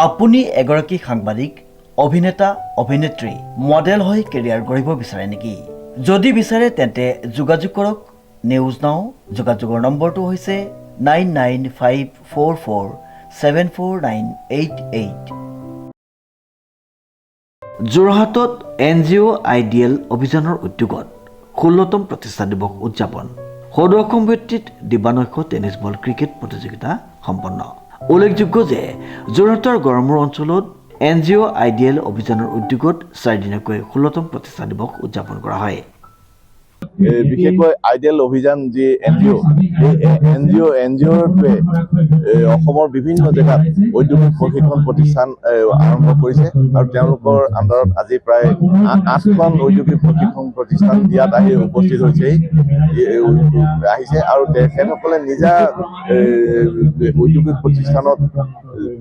আপুনি এগৰাকী সাংবাদিক, অভিনেতা, অভিনেত্ৰী, মডেল হৈ কেৰিয়াৰ গঢ়িব বিচাৰে নেকি? যদি বিচাৰে তেন্তে যোগাযোগ কৰক নিউজ নাও। যোগাযোগৰ নম্বৰটো হৈছে 9954474988। যোৰহাটত NGO আইডিয়েল অভিযানৰ উদ্যোগত 16তম প্ৰতিষ্ঠা দিৱস উদযাপন। সদৌ অসম ভিত্তিত দিবানৈশ টেনিছ বল ক্ৰিকেট প্ৰতিযোগিতা সম্পন্ন। উল্লেখযোগ্য যে যোৰহাটৰ গড়মূৰ অঞ্চলত NGO আইডিয়েল অভিযানৰ উদ্যোগত 4 দিনকৈ 16তম প্ৰতিষ্ঠা দিৱস উদযাপন কৰা হয়। বিশেষকৈ আইডিয়েল অভিযান যি এনজিঅ'টোৱে অসমৰ বিভিন্ন জেগাত ঔদ্যোগিক প্ৰশিক্ষণ প্ৰতিষ্ঠান আৰম্ভ কৰিছে আৰু তেওঁলোকৰ আণ্ডাৰত আজি প্ৰায় 8খন ঔদ্যোগিক প্ৰশিক্ষণ প্ৰতিষ্ঠান ইয়াত আহি উপস্থিত আহিছে আৰু তেখেতসকলে নিজা ঔদ্যোগিক প্ৰতিষ্ঠানত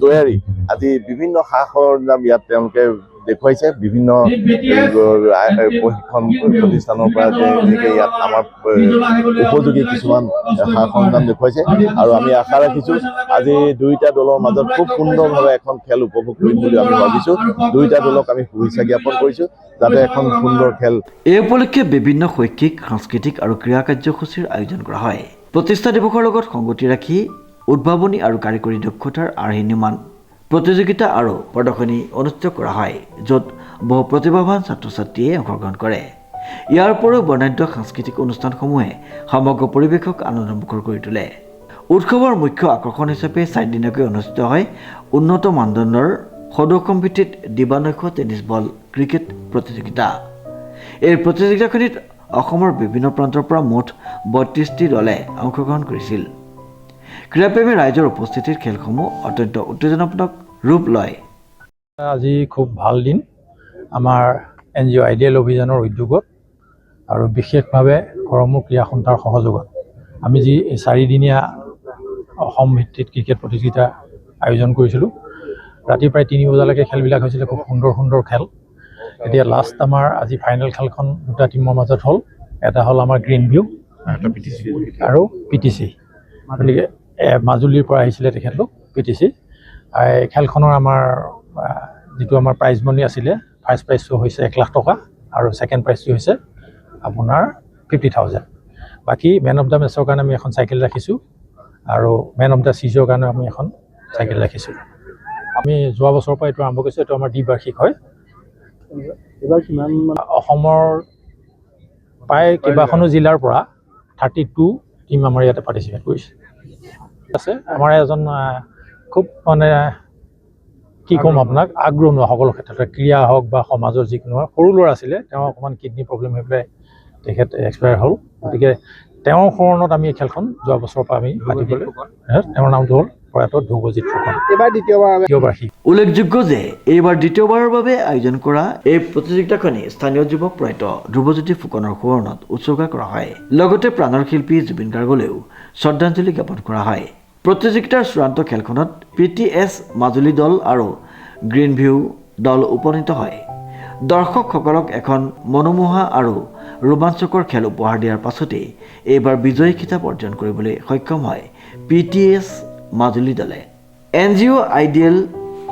তৈয়াৰী আজি বিভিন্ন সা সৰঞ্জাম ইয়াত তেওঁলোকে দেখুৱাইছে। বিভিন্ন প্ৰশিক্ষণ প্ৰতিষ্ঠানৰ পৰা যেনেকৈ ইয়াত আমাৰ উপযোগী কিছুমান সা সৰঞ্জাম দেখুৱাইছে আৰু আমি আশা ৰাখিছোঁ আজি দুয়োটা দলৰ মাজত খুব সুন্দৰভাৱে এখন খেল উপভোগ কৰিম বুলি আমি ভাবিছোঁ। দুয়োটা দলক আমি শুভেচ্ছা জ্ঞাপন কৰিছোঁ যাতে এখন সুন্দৰ খেল। এই উপলক্ষে বিভিন্ন শৈক্ষিক, সাংস্কৃতিক আৰু ক্ৰীড়া কাৰ্যসূচীৰ আয়োজন কৰা হয়। প্ৰতিষ্ঠা দিৱসৰ লগত সংগতি ৰাখি উদ্ভাৱনী আৰু কাৰিকৰী দক্ষতাৰ আৰ্হি নিৰ্মাণ প্ৰতিযোগিতা আৰু প্ৰদৰ্শনী অনুষ্ঠিত কৰা হয়, য'ত বহু প্ৰতিভাৱান ছাত্ৰ ছাত্ৰীয়ে অংশগ্ৰহণ কৰে। ইয়াৰ উপৰিও বৰ্ণাঢ্য সাংস্কৃতিক অনুষ্ঠানসমূহে সমগ্ৰ পৰিৱেশক আনন্দমুখৰ কৰি তোলে। উৎসৱৰ মুখ্য আকৰ্ষণ হিচাপে 4 দিনকৈ অনুষ্ঠিত হয় উন্নত মানদণ্ডৰ সদৌ অসম ভিত্তিত দিবানৈশ টেনিছ বল ক্ৰিকেট প্ৰতিযোগিতা। এই প্ৰতিযোগিতাখনিত অসমৰ বিভিন্ন প্ৰান্তৰ পৰা মুঠ 32টি দলে অংশগ্ৰহণ কৰিছিল। ক্ৰীড়াপ্ৰেমী ৰাইজৰ উপস্থিতিত খেলসমূহ অত্যন্ত উত্তেজনাপূৰ্ণ ৰূপ লয়। আজি খুব ভাল দিন আমাৰ NGO আইডিয়েল অভিযানৰ উদ্যোগত আৰু বিশেষভাৱে গড়মূৰ ক্ৰীড়া সন্থাৰ সহযোগত আমি যি 4 দিনীয়া অসম ভিত্তিত ক্ৰিকেট প্ৰতিযোগিতা আয়োজন কৰিছিলোঁ। ৰাতি প্ৰায় 3 বজালৈকে খেলবিলাক হৈছিলে, খুব সুন্দৰ সুন্দৰ খেল। এতিয়া লাষ্ট আমাৰ আজি ফাইনেল খেলখন দুটা টীমৰ মাজত হ'ল। এটা হ'ল আমাৰ গ্ৰীণ ভিউ আৰু PTC। গতিকে মাজুলীৰ পৰা আহিছিলে তেখেতলোক PTC। খেলখনৰ আমাৰ যিটো আমাৰ প্ৰাইজ মানি আছিলে, ফাৰ্ষ্ট প্ৰাইজটো হৈছে 1 লাখ টকা আৰু ছেকেণ্ড প্ৰাইজটো হৈছে আপোনাৰ 50,000। বাকী মেন অফ দ্য মেচৰ কাৰণে আমি এখন চাইকেল ৰাখিছোঁ আৰু মেন অফ দ্য চিজৰ কাৰণে আমি এখন চাইকেল ৰাখিছোঁ। আমি যোৱা বছৰৰ পৰা এইটো আৰম্ভ কৰিছোঁ। এইটো আমাৰ দ্বিবাৰ্ষিক হয়। এইবাৰ কিমান অসমৰ প্ৰায় কেইবাখনো জিলাৰ পৰা 32 টীম আমাৰ ইয়াতে পাৰ্টিচিপেট কৰিছে। আছে আমাৰ এজন খুব মানে কি ক'ম আপোনাক, আগ্ৰহ সকলো ক্ষেত্ৰতে, ক্ৰীড়া হওক বা সমাজৰ যিকোনো সৰু ল'ৰা আছিলে, তেওঁ অকণমান কিডনী প্ৰব্লেম হৈ পেলাই তেখেত এক্সপায়াৰ হ'ল। গতিকে তেওঁৰ সোঁৱৰণত আমি এই খেলখন যোৱা বছৰৰ পৰা আমি পাতিবলৈ, তেওঁৰ নামটো হ'ল প্ৰয়াত ধ্ৰুৱজিৎ ফুকন। এইবাৰ দ্বিতীয়বাৰ্ষিক। উল্লেখযোগ্য যে এইবাৰ দ্বিতীয়বাৰৰ বাবে আয়োজন কৰা এই প্ৰতিযোগিতাখনি স্থানীয় যুৱক প্ৰয়াত ধ্ৰুৱজ্যোতি ফুকনৰ সোঁৱৰণত উৎসৰ্গা কৰা হয়। লগতে প্ৰাণৰ শিল্পী জুবিন গাৰ্গলৈও শ্ৰদ্ধাঞ্জলি জ্ঞাপন কৰা হয়। প্ৰতিযোগিতাৰ চূড়ান্ত খেলখনত PTS মাজুলী দল আৰু গ্ৰীণ ভিউ দল উপনীত হয়। দৰ্শকসকলক এখন মনোমোহা আৰু ৰোমাঞ্চকৰ খেল উপহাৰ দিয়াৰ পাছতেই এইবাৰ বিজয়ী খিতাপ অৰ্জন কৰিবলৈ সক্ষম হয় PTS মাজুলী দলে। NGO আইডিয়েল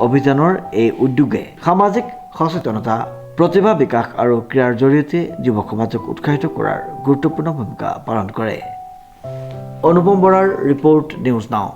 অভিযানৰ এই উদ্যোগে সামাজিক সচেতনতা, প্ৰতিভা বিকাশ আৰু ক্ৰীড়াৰ জৰিয়তে যুৱ সমাজক উৎসাহিত কৰাৰ গুৰুত্বপূৰ্ণ ভূমিকা পালন কৰে। অনুপম বৰাৰ ৰিপৰ্ট, নিউজ নাও।